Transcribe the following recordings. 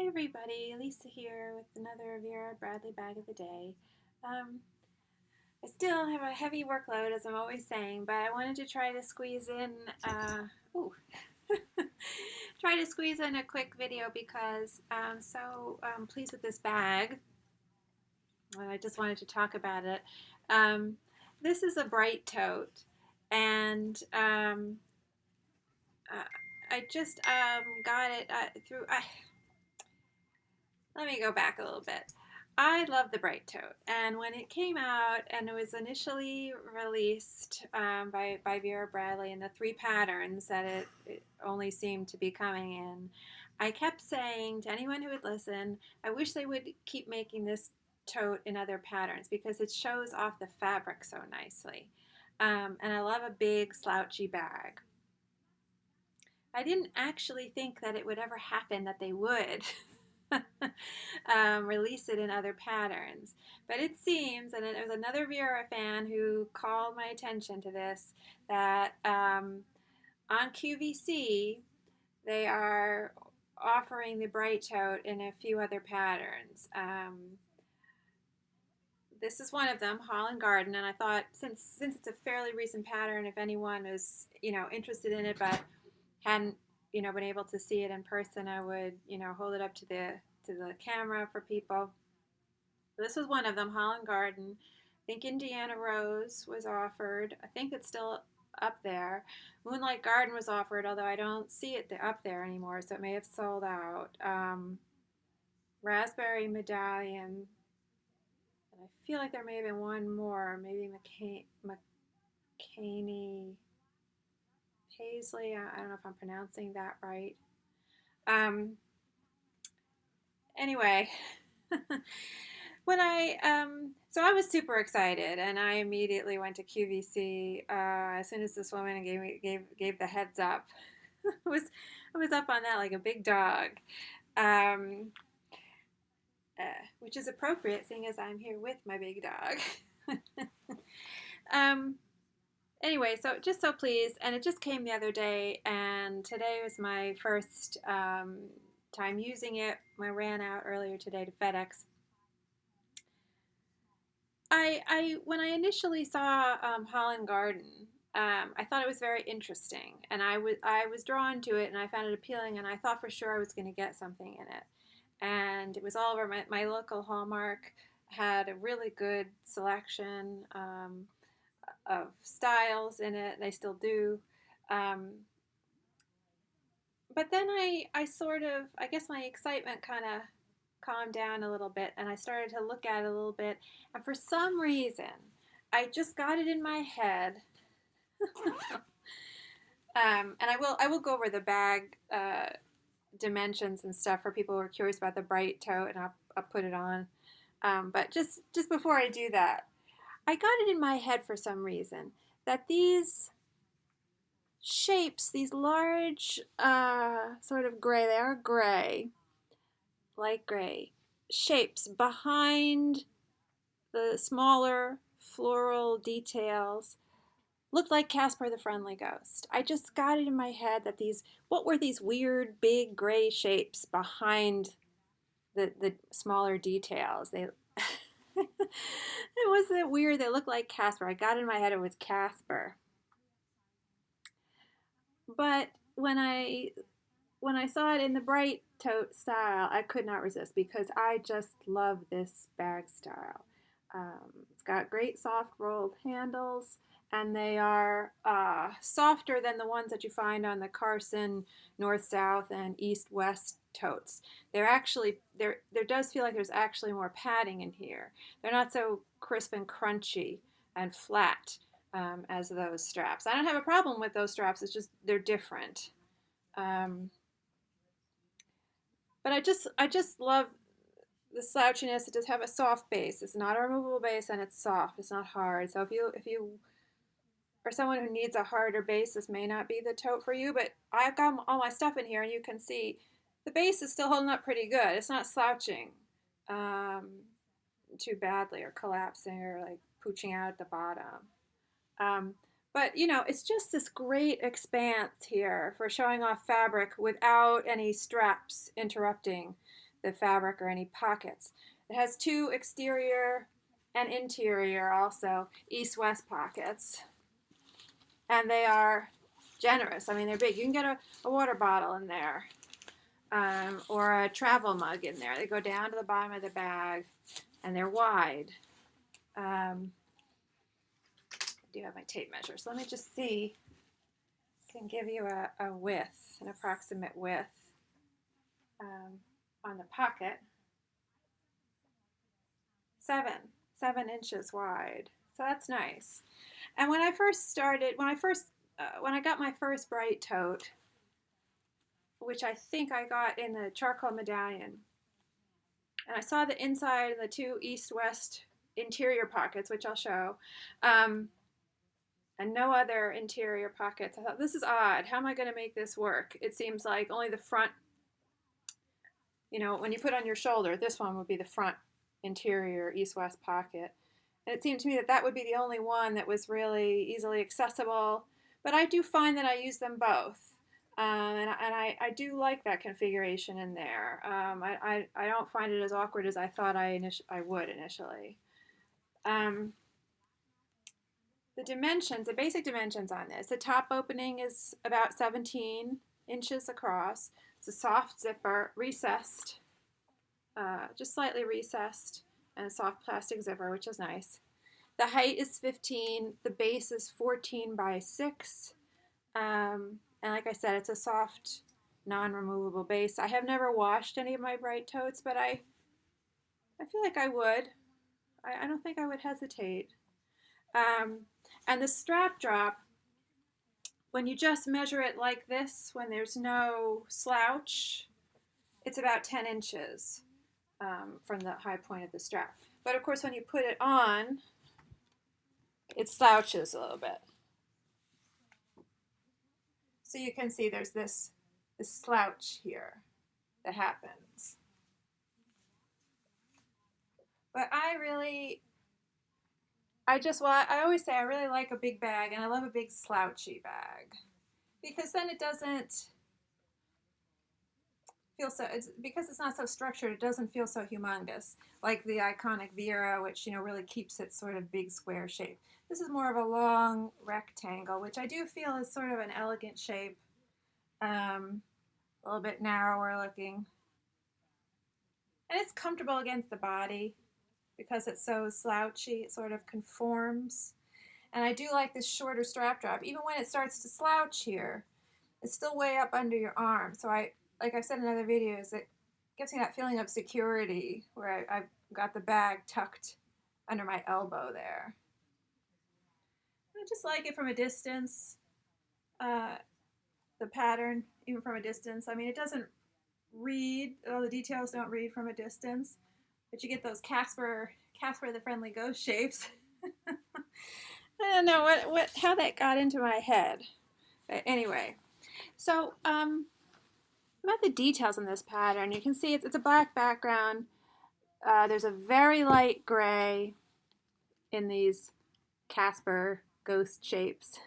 Hi everybody, Lisa here with another Vera Bradley bag of the day. Um, I still have a heavy workload, as I'm always saying, but I wanted to try to squeeze in, ooh, try to squeeze in a quick video because I'm so pleased with this bag. And I just wanted to talk about it. Um, this is a Bright Tote, and uh, I just got it through. Let me go back a little bit. I love the Bright Tote, and when it came out and it was initially released by Vera Bradley and the three patterns that it only seemed to be coming in, I kept saying to anyone who would listen, I wish they would keep making this tote in other patterns because it shows off the fabric so nicely. And I love a big slouchy bag. I didn't actually think that it would ever happen that they would. Release it in other patterns. But it seems, and it was another Vera fan who called my attention to this, that on QVC they are offering the Bright Tote in a few other patterns. This is one of them, Holland Garden, and I thought since it's a fairly recent pattern, if anyone was interested in it but hadn't been able to see it in person, I would hold it up to the camera for people. This was one of them, Holland Garden. I think Indiana Rose was offered. I think it's still up there. Moonlight Garden was offered, although I don't see it up there anymore, so it may have sold out. Raspberry Medallion. And I feel like there may have been one more, maybe McCaney Paisley. I don't know if I'm pronouncing that right. Anyway, so I was super excited, and I immediately went to QVC as soon as this woman gave the heads up. I was up on that like a big dog, which is appropriate, seeing as I'm here with my big dog. Anyway, so just so pleased, and it just came the other day, and today was my first time using it. I ran out earlier today to FedEx. When I initially saw Holland Garden, I thought it was very interesting, and I was drawn to it, and I found it appealing, and I thought for sure I was going to get something in it. And it was all over my local Hallmark had a really good selection of styles in it. They still do. But then I sort of, I guess my excitement kind of calmed down a little bit, and I started to look at it a little bit, and for some reason I just got it in my head. And I will go over the bag dimensions and stuff for people who are curious about the Bright Tote, and I'll put it on. But just before I do that, I got it in my head for some reason that these shapes, these large sort of gray, they are gray, light gray, shapes behind the smaller floral details looked like Casper the Friendly Ghost. I just got it in my head that what were these weird big gray shapes behind the smaller details? It wasn't weird, they looked like Casper. I got it in my head it was Casper. But when I saw it in the Bright Tote style, I could not resist because I just love this bag style. It's got great soft rolled handles, and they are softer than the ones that you find on the Carson North-South and East-West totes. There does feel like there's actually more padding in here. They're not so crisp and crunchy and flat as those straps. I don't have a problem with those straps. It's just they're different. But I just love the slouchiness. It does have a soft base. It's not a removable base, and it's soft. It's not hard. So if you are someone who needs a harder base, this may not be the tote for you. But I've got all my stuff in here, and you can see the base is still holding up pretty good. It's not slouching too badly or collapsing or like pooching out at the bottom. But it's just this great expanse here for showing off fabric without any straps interrupting the fabric or any pockets. It has two exterior and interior also east-west pockets, and they are generous. I mean, they're big. You can get a water bottle in there, or a travel mug in there. They go down to the bottom of the bag, and they're wide. I do have my tape measure, so let me just see. I can give you a width, an approximate width on the pocket. 7 inches wide, so that's nice. And when I got my first Bright Tote, which I think I got in the charcoal medallion, and I saw the inside and the two east-west interior pockets, which I'll show, and no other interior pockets. I thought, this is odd. How am I going to make this work? It seems like only the front, when you put on your shoulder, this one would be the front interior east-west pocket. And it seemed to me that would be the only one that was really easily accessible. But I do find that I use them both. And I do like that configuration in there. I don't find it as awkward as I thought I would initially. The dimensions, the basic dimensions on this, the top opening is about 17 inches across. It's a soft zipper, recessed, just slightly recessed, and a soft plastic zipper, which is nice. The height is 15, the base is 14 by 6, and like I said, it's a soft, non-removable base. I have never washed any of my Bright Totes, but I feel like I would. I don't think I would hesitate. And the strap drop, when you just measure it like this, when there's no slouch, it's about 10 inches from the high point of the strap. But of course, when you put it on, it slouches a little bit. So you can see there's this slouch here that happens. But I always say I really like a big bag, and I love a big slouchy bag, because then it doesn't feel so, because it's not so structured, it doesn't feel so humongous, like the iconic Vera, which, really keeps its sort of big square shape. This is more of a long rectangle, which I do feel is sort of an elegant shape, a little bit narrower looking. And it's comfortable against the body because it's so slouchy, it sort of conforms. And I do like this shorter strap drop. Even when it starts to slouch here, it's still way up under your arm. So like I've said in other videos, it gives me that feeling of security where I've got the bag tucked under my elbow there. I just like it from a distance, the pattern, even from a distance. I mean, it doesn't read, all the details don't read from a distance, but you get those Casper the Friendly Ghost shapes. I don't know how that got into my head. But anyway, so about the details in this pattern, you can see it's a black background. There's a very light gray in these Casper ghost shapes.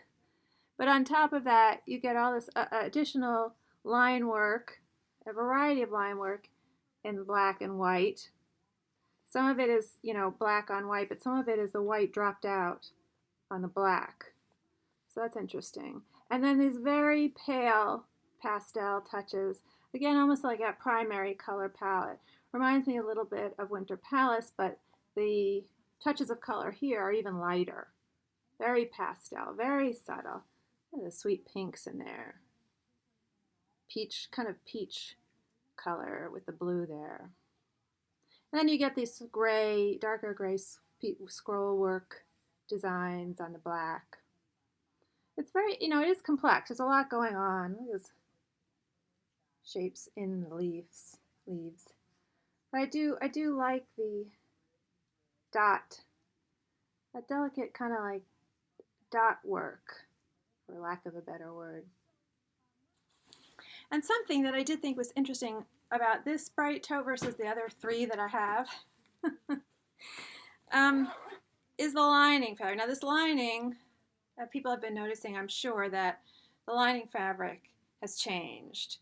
But on top of that, you get all this additional line work, a variety of line work in black and white. Some of it is, black on white, but some of it is the white dropped out on the black. So that's interesting. And then these very pale pastel touches, again, almost like a primary color palette. Reminds me a little bit of Winter Palace, but the touches of color here are even lighter. Very pastel, very subtle. The sweet pinks in there. Peach, kind of peach color with the blue there. And then you get these gray, darker gray scroll work designs on the black. It's very, it is complex. There's a lot going on. Look at those shapes in the leaves. But I do like the dot, that delicate kind of like dot work, for lack of a better word. And something that I did think was interesting about this Bright Tote versus the other 3 that I have is the lining fabric. Now this lining, people have been noticing, I'm sure, that the lining fabric has changed.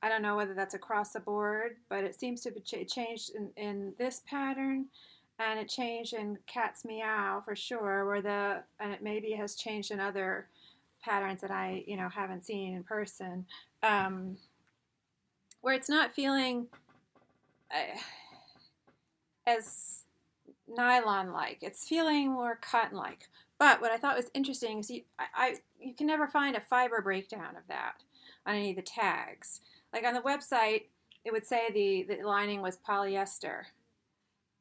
I don't know whether that's across the board, but it seems to be changed in this pattern, and it changed in Cat's Meow for sure, and it maybe has changed in other patterns that I, haven't seen in person, where it's not feeling as nylon-like. It's feeling more cotton-like. But what I thought was interesting is you can never find a fiber breakdown of that on any of the tags. Like on the website, it would say the lining was polyester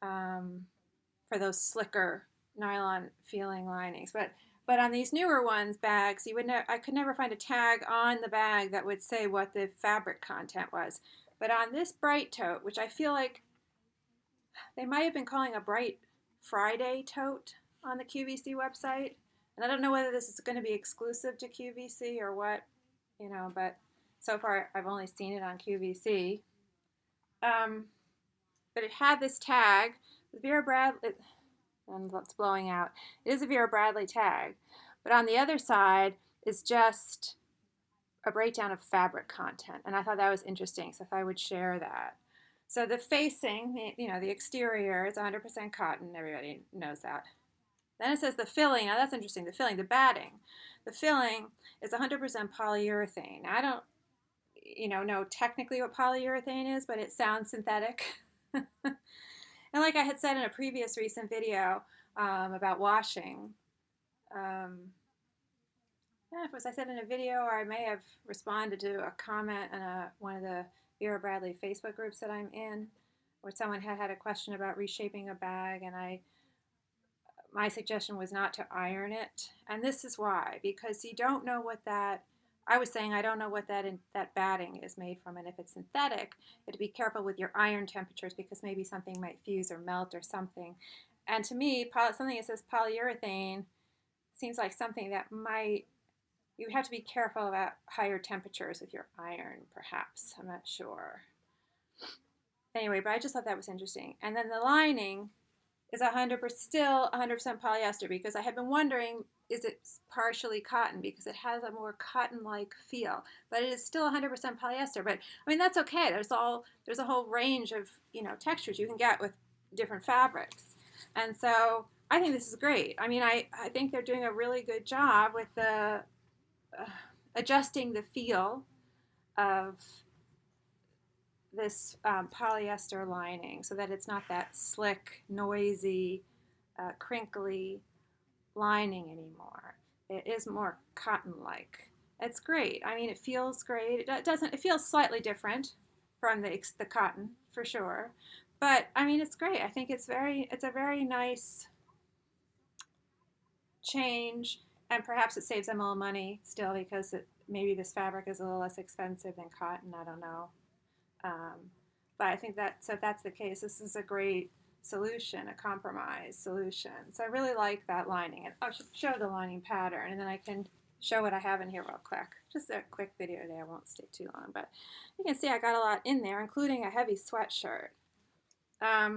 for those slicker nylon feeling linings. But on these newer ones, bags, I could never find a tag on the bag that would say what the fabric content was. But on this Bright Tote, which I feel like they might have been calling a Bright Friday Tote on the QVC website. And I don't know whether this is going to be exclusive to QVC or what, but so far I've only seen it on QVC. But it had this tag, Vera Bradley, and it's blowing out. It is a Vera Bradley tag. But on the other side is just a breakdown of fabric content. And I thought that was interesting, so if I would share that. So the facing, the exterior is 100% cotton. Everybody knows that. Then it says the filling. Now that's interesting. The filling, the batting. The filling is 100% polyurethane. Now, I don't, know technically what polyurethane is, but it sounds synthetic. And like I had said in a previous recent video about washing, if it was I said in a video, or I may have responded to a comment on one of the Vera Bradley Facebook groups that I'm in, where someone had a question about reshaping a bag, and my suggestion was not to iron it. And this is why, because you don't know what I was saying I don't know what that batting is made from, and if it's synthetic, you have to be careful with your iron temperatures because maybe something might fuse or melt or something. And to me, something that says polyurethane seems like something that you have to be careful about higher temperatures with your iron, perhaps. I'm not sure. Anyway, but I just thought that was interesting. And then the lining is still 100% polyester, because I had been wondering, is it partially cotton, because it has a more cotton-like feel, but it is still 100% polyester. But I mean, that's okay. There's a whole range of textures you can get with different fabrics, and so I think this is great. I mean, I think they're doing a really good job with the adjusting the feel of this polyester lining so that it's not that slick, noisy, crinkly lining anymore. It is more cotton-like. It's great. I mean, it feels great. It feels slightly different from the cotton for sure, but I mean, it's great. I think it's a very nice change, and perhaps it saves them a little money still, because maybe this fabric is a little less expensive than cotton. I don't know. But I think so if that's the case, this is a great solution, a compromise solution. So I really like that lining. And I should show the lining pattern, and then I can show what I have in here real quick. Just a quick video today. I won't stay too long, but you can see I got a lot in there, including a heavy sweatshirt. I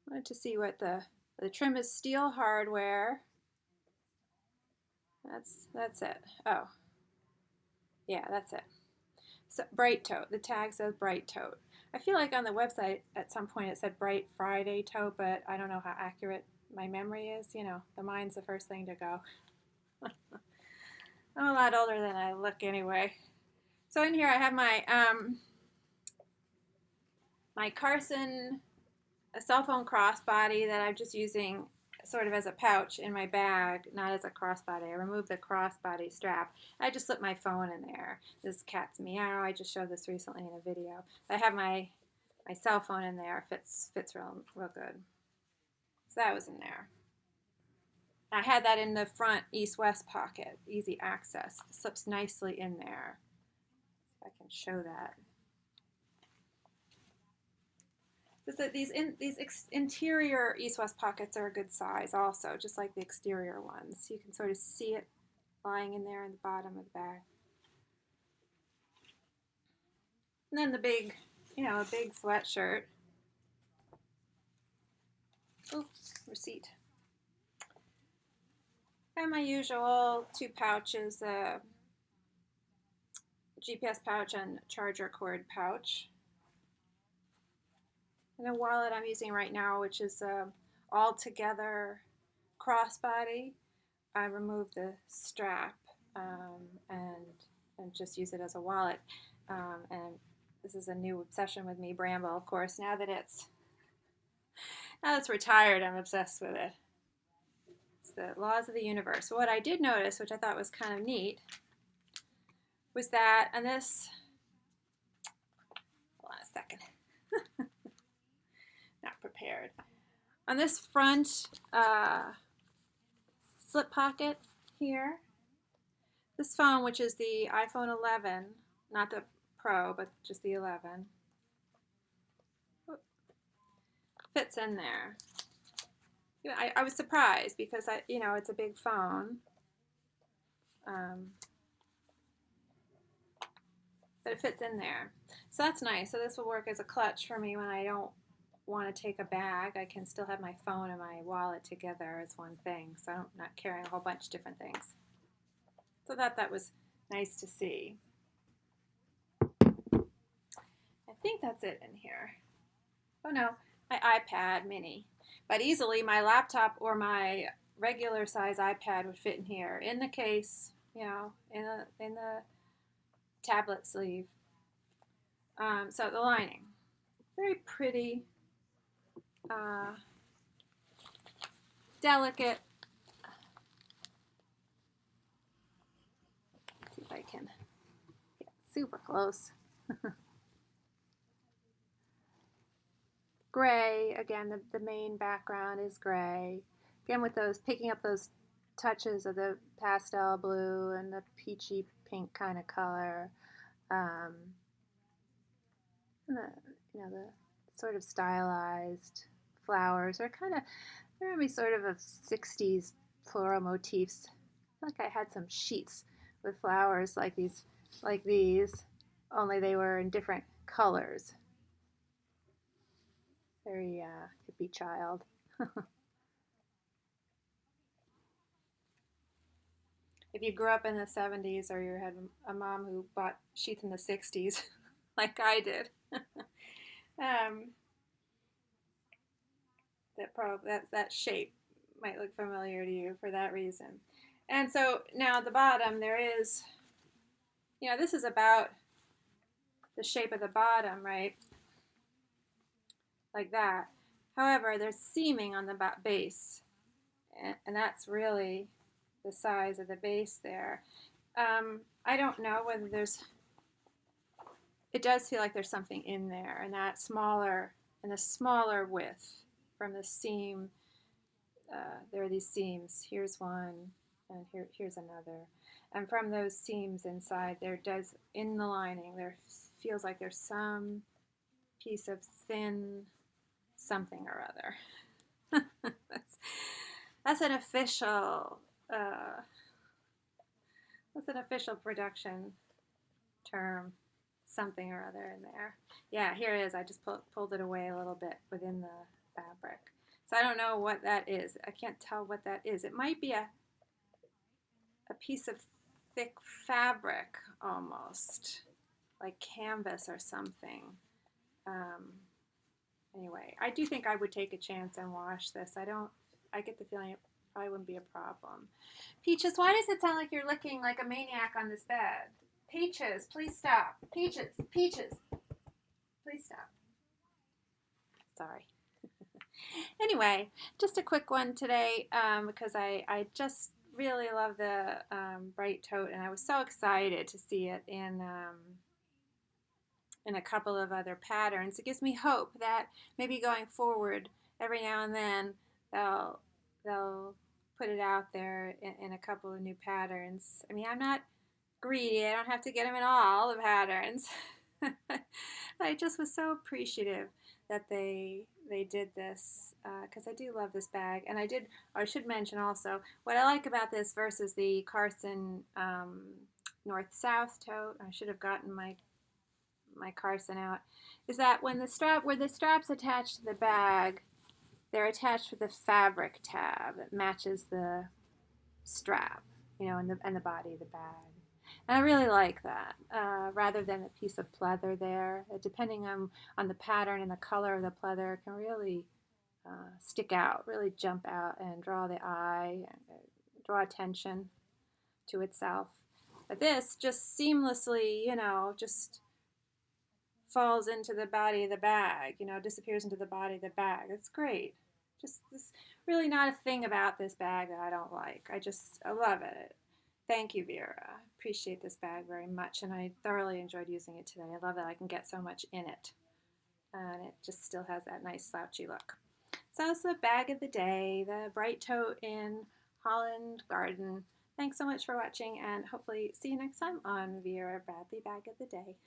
wanted to see what the trim is. Steel hardware. That's it. Oh, yeah, that's it. So Bright Tote. The tag says Bright Tote. I feel like on the website at some point it said Bright Friday Tote, but I don't know how accurate my memory is. The mind's the first thing to go. I'm a lot older than I look anyway. So in here I have my Carson cell phone crossbody that I'm just using sort of as a pouch in my bag, not as a crossbody. I removed the crossbody strap. I just slipped my phone in there. This is Cat's Meow. I just showed this recently in a video. I have my cell phone in there. Fits real good. So that was in there. I had that in the front east-west pocket. Easy access. Slips nicely in there. If I can show that. These interior east-west pockets are a good size also, just like the exterior ones. You can sort of see it lying in there in the bottom of the bag. And then the big, a big sweatshirt. Oh, receipt. And my usual 2 pouches, GPS pouch and charger cord pouch. And the wallet I'm using right now, which is all together crossbody. I removed the strap and just use it as a wallet. And this is a new obsession with me, Bramble, of course. Now that it's retired, I'm obsessed with it. It's the laws of the universe. So what I did notice, which I thought was kind of neat, was that on this, hold on a second, not prepared. On this front slip pocket here, this phone, which is the iPhone 11, not the Pro, but just the 11, fits in there. I was surprised because it's a big phone, but it fits in there, so that's nice. So this will work as a clutch for me when I don't want to take a bag. I can still have my phone and my wallet together as one thing, so I'm not carrying a whole bunch of different things. So that was nice to see. I think that's it in here. Oh no, my iPad mini. But easily my laptop or my regular size iPad would fit in here, in the case, in the tablet sleeve. So the lining, very pretty, delicate. Let's see if I can get super close. Gray, again, the main background is gray. Again, with picking up those touches of the pastel blue and the peachy pink kind of color. And the sort of stylized flowers are they're going to be sort of 60s floral motifs. Like I had some sheets with flowers like these, only they were in different colors. Very hippie child. If you grew up in the 70s or you had a mom who bought sheets in the 60s, like I did, that shape might look familiar to you for that reason. And so now at the bottom there is, this is about the shape of the bottom, right? Like that. However, there's seaming on the base, and that's really the size of the base there. I don't know whether it does feel like there's something in there, and that smaller width from the seam. There are these seams. Here's one, and here's another. And from those seams inside, in the lining, there feels like there's some piece of thin something or other. That's an official production term, something or other in there. Yeah, here it is. I just pulled it away a little bit within the fabric. So I don't know what that is. I can't tell what that is. It might be a piece of thick fabric almost, like canvas or something. Anyway, I do think I would take a chance and wash this. I get the feeling it probably wouldn't be a problem. Peaches, why does it sound like you're licking like a maniac on this bed? Peaches, please stop. Peaches, please stop. Sorry. Anyway, just a quick one today because I just really love the Bright Tote, and I was so excited to see it in a couple of other patterns. It gives me hope that maybe going forward, every now and then they'll put it out there in a couple of new patterns. I mean, I'm not greedy. I don't have to get them in all the patterns. I just was so appreciative that they did this because I do love this bag. And I should mention also, what I like about this versus the Carson North-South tote, I should have gotten my Carson out, is that where the strap's attached to the bag, they're attached with a fabric tab that matches the strap, and the body of the bag. And I really like that, rather than a piece of pleather there. Depending on the pattern and the color of the pleather, it can really stick out, really jump out and draw the eye, and draw attention to itself. But this just seamlessly, just falls into the body of the bag, disappears into the body of the bag. It's great. Just this really not a thing about this bag that I don't like. I love it. Thank you, Vera. Appreciate this bag very much, and I thoroughly enjoyed using it today. I love that I can get so much in it, and it just still has that nice slouchy look. So that's the bag of the day, the Bright Tote in Holland Garden. Thanks so much for watching, and hopefully see you next time on Vera Bradley Bag of the Day.